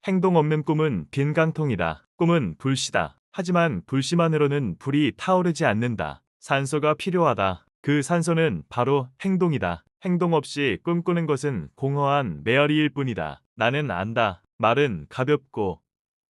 행동 없는 꿈은 빈 깡통이다. 꿈은 불씨다. 하지만 불씨만으로는 불이 타오르지 않는다. 산소가 필요하다. 그 산소는 바로 행동이다. 행동 없이 꿈꾸는 것은 공허한 메아리일 뿐이다. 나는 안다. 말은 가볍고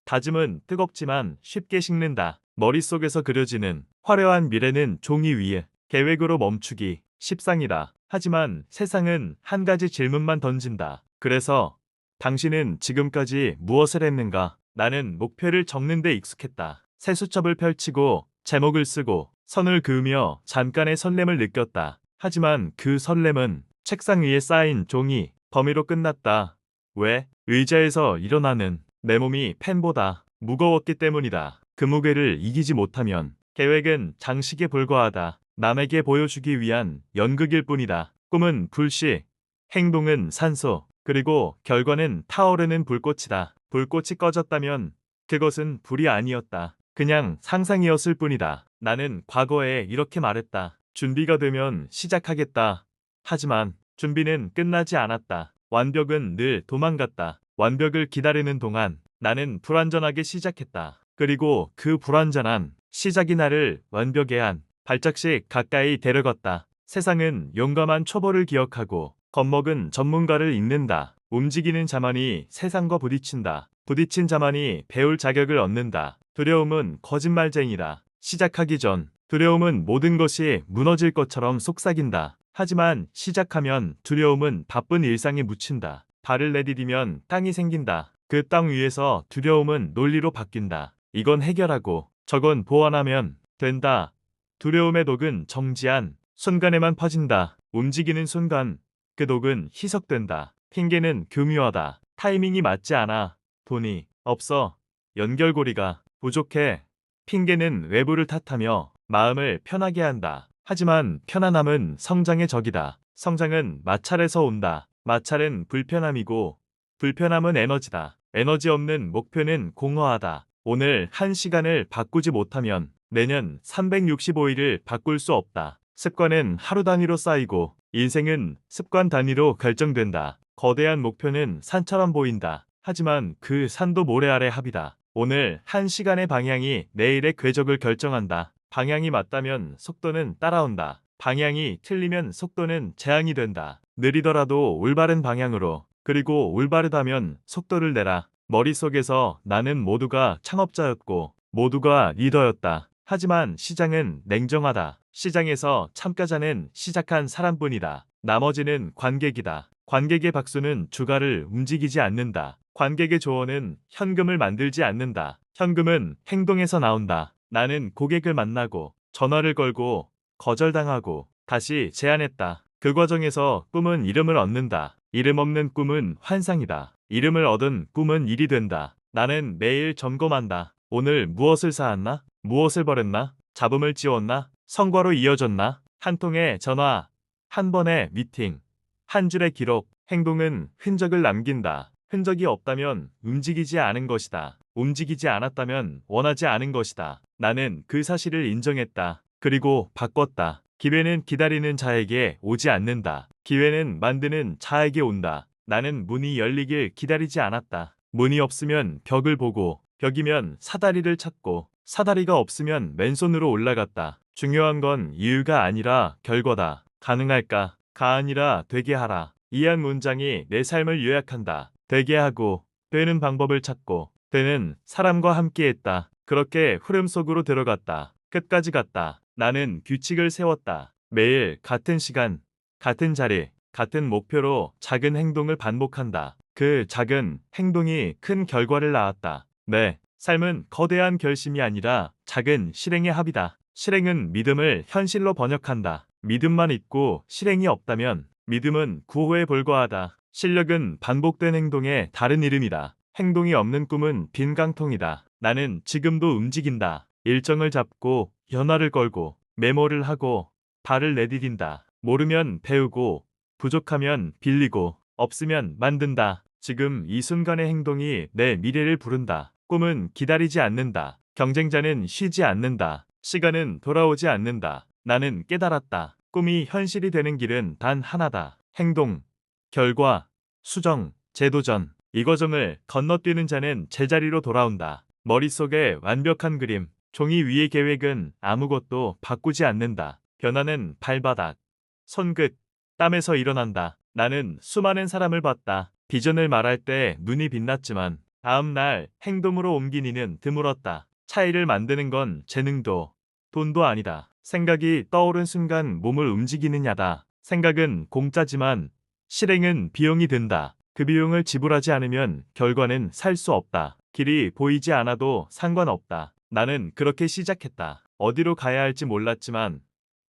다짐은 뜨겁지만 쉽게 식는다. 머릿속에서 그려지는 화려한 미래는 종이 위에 계획으로 멈추기 십상이다. 하지만 세상은 한 가지 질문만 던진다. 그래서 당신은 지금까지 무엇을 했는가? 나는 목표를 적는 데 익숙했다. 새 수첩을 펼치고 제목을 쓰고 선을 그으며 잠깐의 설렘을 느꼈다. 하지만 그 설렘은 책상 위에 쌓인 종이 더미로 끝났다. 왜? 의자에서 일어나는 내 몸이 펜보다 무거웠기 때문이다. 그 무게를 이기지 못하면 계획은 장식에 불과하다. 남에게 보여주기 위한 연극일 뿐이다. 꿈은 불씨, 행동은 산소, 그리고 결과는 타오르는 불꽃이다. 불꽃이 꺼졌다면 그것은 불이 아니었다. 그냥 상상이었을 뿐이다. 나는 과거에 이렇게 말했다. 준비가 되면 시작하겠다. 하지만 준비는 끝나지 않았다. 완벽은 늘 도망갔다. 완벽을 기다리는 동안 나는 불완전하게 시작했다. 그리고 그 불완전한 시작이 나를 완벽에 한 발짝씩 가까이 데려갔다. 세상은 용감한 초보를 기억하고 겁먹은 전문가를 잇는다. 움직이는 자만이 세상과 부딪힌다. 부딪힌 자만이 배울 자격을 얻는다. 두려움은 거짓말쟁이다. 시작하기 전 두려움은 모든 것이 무너질 것처럼 속삭인다. 하지만 시작하면 두려움은 바쁜 일상에 묻힌다. 발을 내디디면 땅이 생긴다. 그 땅 위에서 두려움은 논리로 바뀐다. 이건 해결하고 저건 보완하면 된다. 두려움의 독은 정지한 순간에만 퍼진다. 움직이는 순간 그 독은 희석된다. 핑계는 교묘하다. 타이밍이 맞지 않아. 돈이 없어. 연결고리가 부족해. 핑계는 외부를 탓하며 마음을 편하게 한다. 하지만 편안함은 성장의 적이다. 성장은 마찰에서 온다. 마찰은 불편함이고 불편함은 에너지다. 에너지 없는 목표는 공허하다. 오늘 1시간을 바꾸지 못하면 내년 365일을 바꿀 수 없다. 습관은 하루 단위로 쌓이고 인생은 습관 단위로 결정된다. 거대한 목표는 산처럼 보인다. 하지만 그 산도 모래 아래 합이다. 오늘 1시간의 방향이 내일의 궤적을 결정한다. 방향이 맞다면 속도는 따라온다. 방향이 틀리면 속도는 재앙이 된다. 느리더라도 올바른 방향으로, 그리고 올바르다면 속도를 내라. 머릿속에서 나는 모두가 창업자였고 모두가 리더였다. 하지만 시장은 냉정하다. 시장에서 참가자는 시작한 사람뿐이다. 나머지는 관객이다. 관객의 박수는 주가를 움직이지 않는다. 관객의 조언은 현금을 만들지 않는다. 현금은 행동에서 나온다. 나는 고객을 만나고 전화를 걸고 거절당하고 다시 제안했다. 그 과정에서 꿈은 이름을 얻는다. 이름 없는 꿈은 환상이다. 이름을 얻은 꿈은 일이 된다. 나는 매일 점검한다. 오늘 무엇을 쌓았나? 무엇을 버렸나? 잡음을 지웠나? 성과로 이어졌나? 한 통의 전화, 한 번의 미팅, 한 줄의 기록. 행동은 흔적을 남긴다. 흔적이 없다면 움직이지 않은 것이다. 움직이지 않았다면 원하지 않은 것이다. 나는 그 사실을 인정했다. 그리고 바꿨다. 기회는 기다리는 자에게 오지 않는다. 기회는 만드는 자에게 온다. 나는 문이 열리길 기다리지 않았다. 문이 없으면 벽을 보고, 벽이면 사다리를 찾고, 사다리가 없으면 맨손으로 올라갔다. 중요한 건 이유가 아니라 결과다. 가능할까? 가 아니라 되게 하라. 이 한 문장이 내 삶을 요약한다. 되게 하고, 되는 방법을 찾고, 되는 사람과 함께했다. 그렇게 흐름 속으로 들어갔다. 끝까지 갔다. 나는 규칙을 세웠다. 매일 같은 시간, 같은 자리, 같은 목표로 작은 행동을 반복한다. 그 작은 행동이 큰 결과를 낳았다. 네, 삶은 거대한 결심이 아니라 작은 실행의 합이다. 실행은 믿음을 현실로 번역한다. 믿음만 있고 실행이 없다면 믿음은 구호에 불과하다. 실력은 반복된 행동의 다른 이름이다. 행동이 없는 꿈은 빈 깡통이다. 나는 지금도 움직인다. 일정을 잡고 연화를 걸고 메모를 하고 발을 내디딘다. 모르면 배우고 부족하면 빌리고 없으면 만든다. 지금 이 순간의 행동이 내 미래를 부른다. 꿈은 기다리지 않는다. 경쟁자는 쉬지 않는다. 시간은 돌아오지 않는다. 나는 깨달았다. 꿈이 현실이 되는 길은 단 하나다. 행동, 결과, 수정, 재도전. 이 과정을 건너뛰는 자는 제자리로 돌아온다. 머릿속에 완벽한 그림, 종이 위의 계획은 아무것도 바꾸지 않는다. 변화는 발바닥, 손끝, 땀에서 일어난다. 나는 수많은 사람을 봤다. 비전을 말할 때 눈이 빛났지만 다음 날 행동으로 옮긴 이는 드물었다. 차이를 만드는 건 재능도 돈도 아니다. 생각이 떠오른 순간 몸을 움직이느냐다. 생각은 공짜지만 실행은 비용이 든다. 그 비용을 지불하지 않으면 결과는 살 수 없다. 길이 보이지 않아도 상관없다. 나는 그렇게 시작했다. 어디로 가야 할지 몰랐지만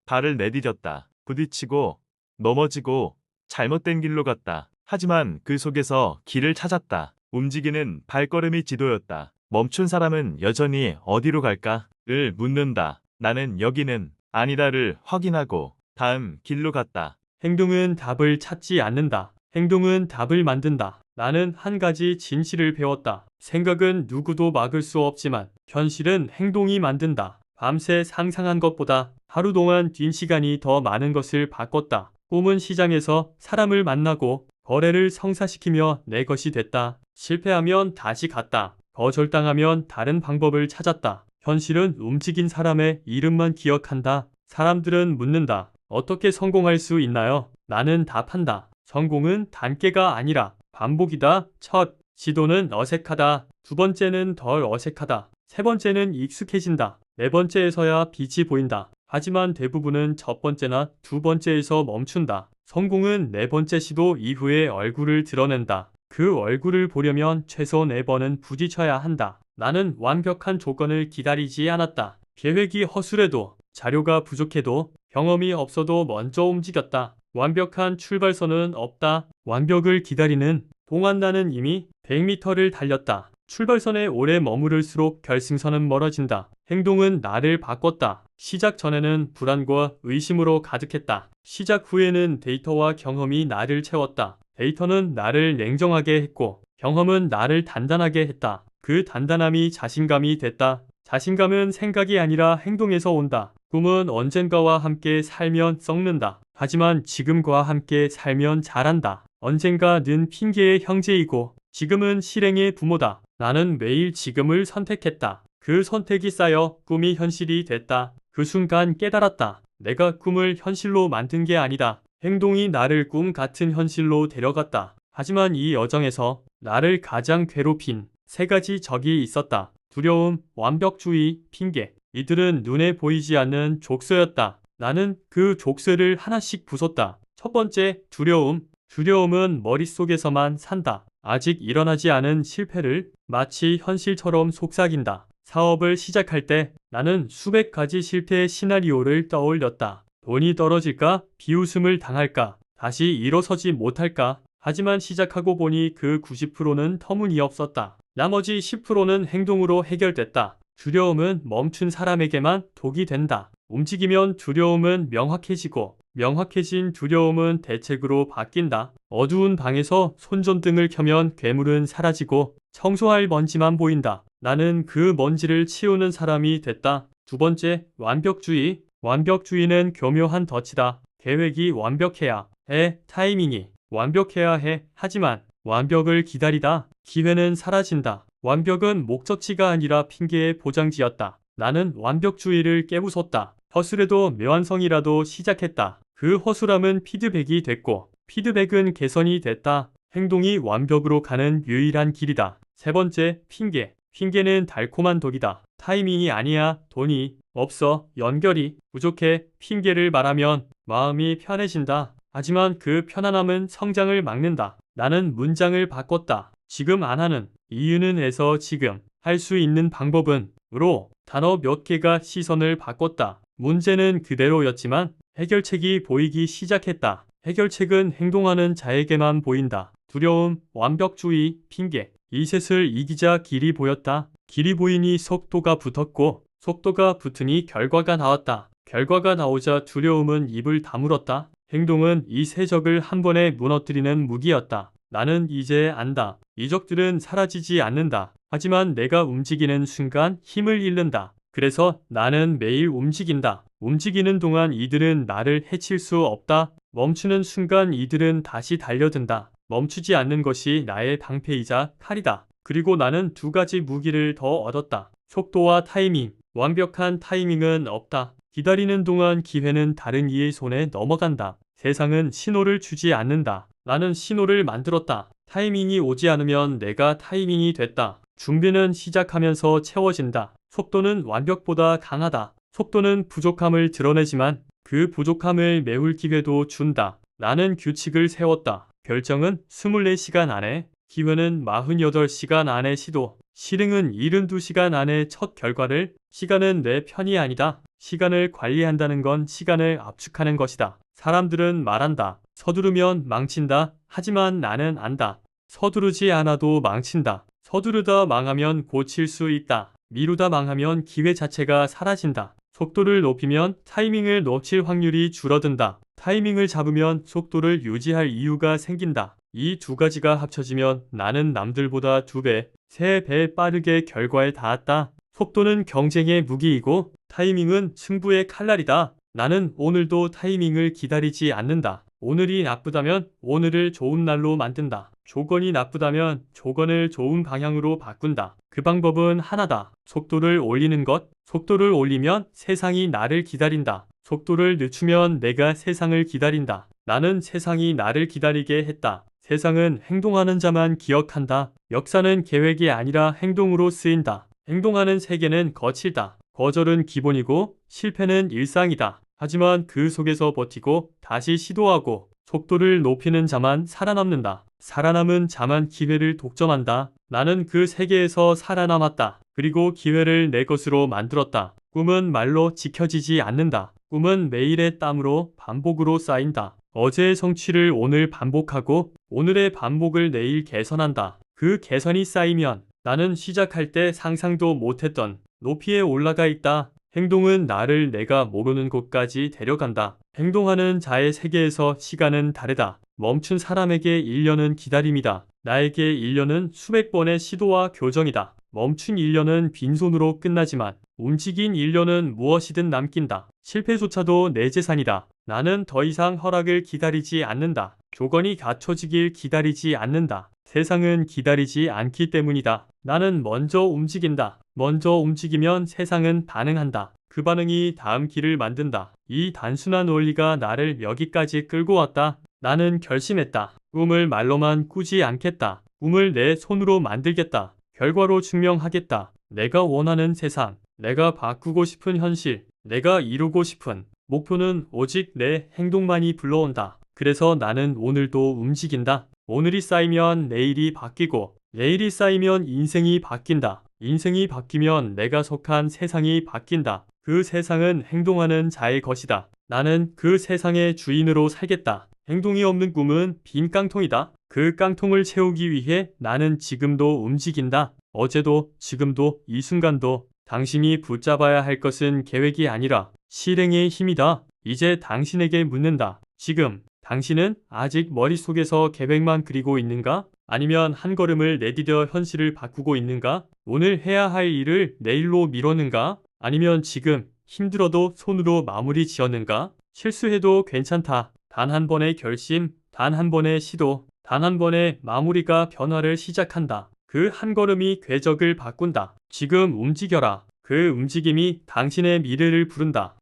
발을 내디뎠다. 부딪히고 넘어지고 잘못된 길로 갔다. 하지만 그 속에서 길을 찾았다. 움직이는 발걸음이 지도였다. 멈춘 사람은 여전히 어디로 갈까?를 묻는다. 나는 여기는 아니다를 확인하고 다음 길로 갔다. 행동은 답을 찾지 않는다. 행동은 답을 만든다. 나는 한 가지 진실을 배웠다. 생각은 누구도 막을 수 없지만 현실은 행동이 만든다. 밤새 상상한 것보다 하루 동안 뛴 시간이 더 많은 것을 바꿨다. 꿈은 시장에서 사람을 만나고 거래를 성사시키며 내 것이 됐다. 실패하면 다시 갔다. 거절당하면 다른 방법을 찾았다. 현실은 움직인 사람의 이름만 기억한다. 사람들은 묻는다. 어떻게 성공할 수 있나요? 나는 답한다. 성공은 단계가 아니라 반복이다. 첫 시도는 어색하다. 두 번째는 덜 어색하다. 세 번째는 익숙해진다. 네 번째에서야 빛이 보인다. 하지만 대부분은 첫 번째나 두 번째에서 멈춘다. 성공은 네 번째 시도 이후에 얼굴을 드러낸다. 그 얼굴을 보려면 최소 4번은 부딪혀야 한다. 나는 완벽한 조건을 기다리지 않았다. 계획이 허술해도 자료가 부족해도 경험이 없어도 먼저 움직였다. 완벽한 출발선은 없다. 완벽을 기다리는 동안 나는 이미 100m를 달렸다. 출발선에 오래 머무를수록 결승선은 멀어진다. 행동은 나를 바꿨다. 시작 전에는 불안과 의심으로 가득했다. 시작 후에는 데이터와 경험이 나를 채웠다. 데이터는 나를 냉정하게 했고 경험은 나를 단단하게 했다. 그 단단함이 자신감이 됐다. 자신감은 생각이 아니라 행동에서 온다. 꿈은 언젠가와 함께 살면 썩는다. 하지만 지금과 함께 살면 자란다. 언젠가는 핑계의 형제이고 지금은 실행의 부모다. 나는 매일 지금을 선택했다. 그 선택이 쌓여 꿈이 현실이 됐다. 그 순간 깨달았다. 내가 꿈을 현실로 만든 게 아니다. 행동이 나를 꿈 같은 현실로 데려갔다. 하지만 이 여정에서 나를 가장 괴롭힌 3가지 적이 있었다. 두려움, 완벽주의, 핑계. 이들은 눈에 보이지 않는 족쇄였다. 나는 그 족쇄를 하나씩 부쉈다. 첫 번째, 두려움. 두려움은 머릿속에서만 산다. 아직 일어나지 않은 실패를 마치 현실처럼 속삭인다. 사업을 시작할 때 나는 수백 가지 실패의 시나리오를 떠올렸다. 돈이 떨어질까? 비웃음을 당할까? 다시 일어서지 못할까? 하지만 시작하고 보니 그 90%는 터무니없었다. 나머지 10%는 행동으로 해결됐다. 두려움은 멈춘 사람에게만 독이 된다. 움직이면 두려움은 명확해지고 명확해진 두려움은 대책으로 바뀐다. 어두운 방에서 손전등을 켜면 괴물은 사라지고 청소할 먼지만 보인다. 나는 그 먼지를 치우는 사람이 됐다. 두 번째, 완벽주의. 완벽주의는 교묘한 덫이다. 계획이 완벽해야 해. 타이밍이 완벽해야 해. 하지만 완벽을 기다리다 기회는 사라진다. 완벽은 목적지가 아니라 핑계의 보장지였다. 나는 완벽주의를 깨부쉈다. 허술해도 묘한성이라도 시작했다. 그 허술함은 피드백이 됐고 피드백은 개선이 됐다. 행동이 완벽으로 가는 유일한 길이다. 세 번째, 핑계. 핑계는 달콤한 독이다. 타이밍이 아니야. 돈이 없어. 연결이 부족해. 핑계를 말하면 마음이 편해진다. 하지만 그 편안함은 성장을 막는다. 나는 문장을 바꿨다. 지금 안 하는 이유는 에서 지금 할 수 있는 방법은 으로 단어 몇 개가 시선을 바꿨다. 문제는 그대로였지만 해결책이 보이기 시작했다. 해결책은 행동하는 자에게만 보인다. 두려움, 완벽주의, 핑계. 이 셋을 이기자 길이 보였다. 길이 보이니 속도가 붙었고 속도가 붙으니 결과가 나왔다. 결과가 나오자 두려움은 입을 다물었다. 행동은 이 세 적을 한 번에 무너뜨리는 무기였다. 나는 이제 안다. 이 적들은 사라지지 않는다. 하지만 내가 움직이는 순간 힘을 잃는다. 그래서 나는 매일 움직인다. 움직이는 동안 이들은 나를 해칠 수 없다. 멈추는 순간 이들은 다시 달려든다. 멈추지 않는 것이 나의 방패이자 칼이다. 그리고 나는 두 가지 무기를 더 얻었다. 속도와 타이밍. 완벽한 타이밍은 없다. 기다리는 동안 기회는 다른 이의 손에 넘어간다. 세상은 신호를 주지 않는다. 나는 신호를 만들었다. 타이밍이 오지 않으면 내가 타이밍이 됐다. 준비는 시작하면서 채워진다. 속도는 완벽보다 강하다. 속도는 부족함을 드러내지만 그 부족함을 메울 기회도 준다. 나는 규칙을 세웠다. 결정은 24시간 안에, 기회는 48시간 안에 시도, 실행은 72시간 안에 첫 결과를. 시간은 내 편이 아니다. 시간을 관리한다는 건 시간을 압축하는 것이다. 사람들은 말한다. 서두르면 망친다. 하지만 나는 안다. 서두르지 않아도 망친다. 서두르다 망하면 고칠 수 있다. 미루다 망하면 기회 자체가 사라진다. 속도를 높이면 타이밍을 놓칠 확률이 줄어든다. 타이밍을 잡으면 속도를 유지할 이유가 생긴다. 이 두 가지가 합쳐지면 나는 남들보다 2배, 3배 빠르게 결과에 닿았다. 속도는 경쟁의 무기이고 타이밍은 승부의 칼날이다. 나는 오늘도 타이밍을 기다리지 않는다. 오늘이 나쁘다면 오늘을 좋은 날로 만든다. 조건이 나쁘다면 조건을 좋은 방향으로 바꾼다. 그 방법은 하나다. 속도를 올리는 것. 속도를 올리면 세상이 나를 기다린다. 속도를 늦추면 내가 세상을 기다린다. 나는 세상이 나를 기다리게 했다. 세상은 행동하는 자만 기억한다. 역사는 계획이 아니라 행동으로 쓰인다. 행동하는 세계는 거칠다. 거절은 기본이고 실패는 일상이다. 하지만 그 속에서 버티고 다시 시도하고 속도를 높이는 자만 살아남는다. 살아남은 자만 기회를 독점한다. 나는 그 세계에서 살아남았다. 그리고 기회를 내 것으로 만들었다. 꿈은 말로 지켜지지 않는다. 꿈은 매일의 땀으로 반복으로 쌓인다. 어제의 성취를 오늘 반복하고 오늘의 반복을 내일 개선한다. 그 개선이 쌓이면 나는 시작할 때 상상도 못했던 높이에 올라가 있다. 행동은 나를 내가 모르는 곳까지 데려간다. 행동하는 자의 세계에서 시간은 다르다. 멈춘 사람에게 1년은 기다림이다. 나에게 1년은 수백 번의 시도와 교정이다. 멈춘 1년은 빈손으로 끝나지만 움직인 1년은 무엇이든 남긴다. 실패조차도 내 재산이다. 나는 더 이상 허락을 기다리지 않는다. 조건이 갖춰지길 기다리지 않는다. 세상은 기다리지 않기 때문이다. 나는 먼저 움직인다. 먼저 움직이면 세상은 반응한다. 그 반응이 다음 길을 만든다. 이 단순한 원리가 나를 여기까지 끌고 왔다. 나는 결심했다. 꿈을 말로만 꾸지 않겠다. 꿈을 내 손으로 만들겠다. 결과로 증명하겠다. 내가 원하는 세상, 내가 바꾸고 싶은 현실, 내가 이루고 싶은 목표는 오직 내 행동만이 불러온다. 그래서 나는 오늘도 움직인다. 오늘이 쌓이면 내일이 바뀌고 내일이 쌓이면 인생이 바뀐다. 인생이 바뀌면 내가 속한 세상이 바뀐다. 그 세상은 행동하는 자의 것이다. 나는 그 세상의 주인으로 살겠다. 행동이 없는 꿈은 빈 깡통이다. 그 깡통을 채우기 위해 나는 지금도 움직인다. 어제도 지금도 이 순간도. 당신이 붙잡아야 할 것은 계획이 아니라 실행의 힘이다. 이제 당신에게 묻는다. 지금 당신은 아직 머릿속에서 계획만 그리고 있는가? 아니면 한 걸음을 내디뎌 현실을 바꾸고 있는가? 오늘 해야 할 일을 내일로 미뤘는가? 아니면 지금 힘들어도 손으로 마무리 지었는가? 실수해도 괜찮다. 단 한 번의 결심, 단 한 번의 시도, 단 한 번의 마무리가 변화를 시작한다. 그 한 걸음이 궤적을 바꾼다. 지금 움직여라. 그 움직임이 당신의 미래를 부른다.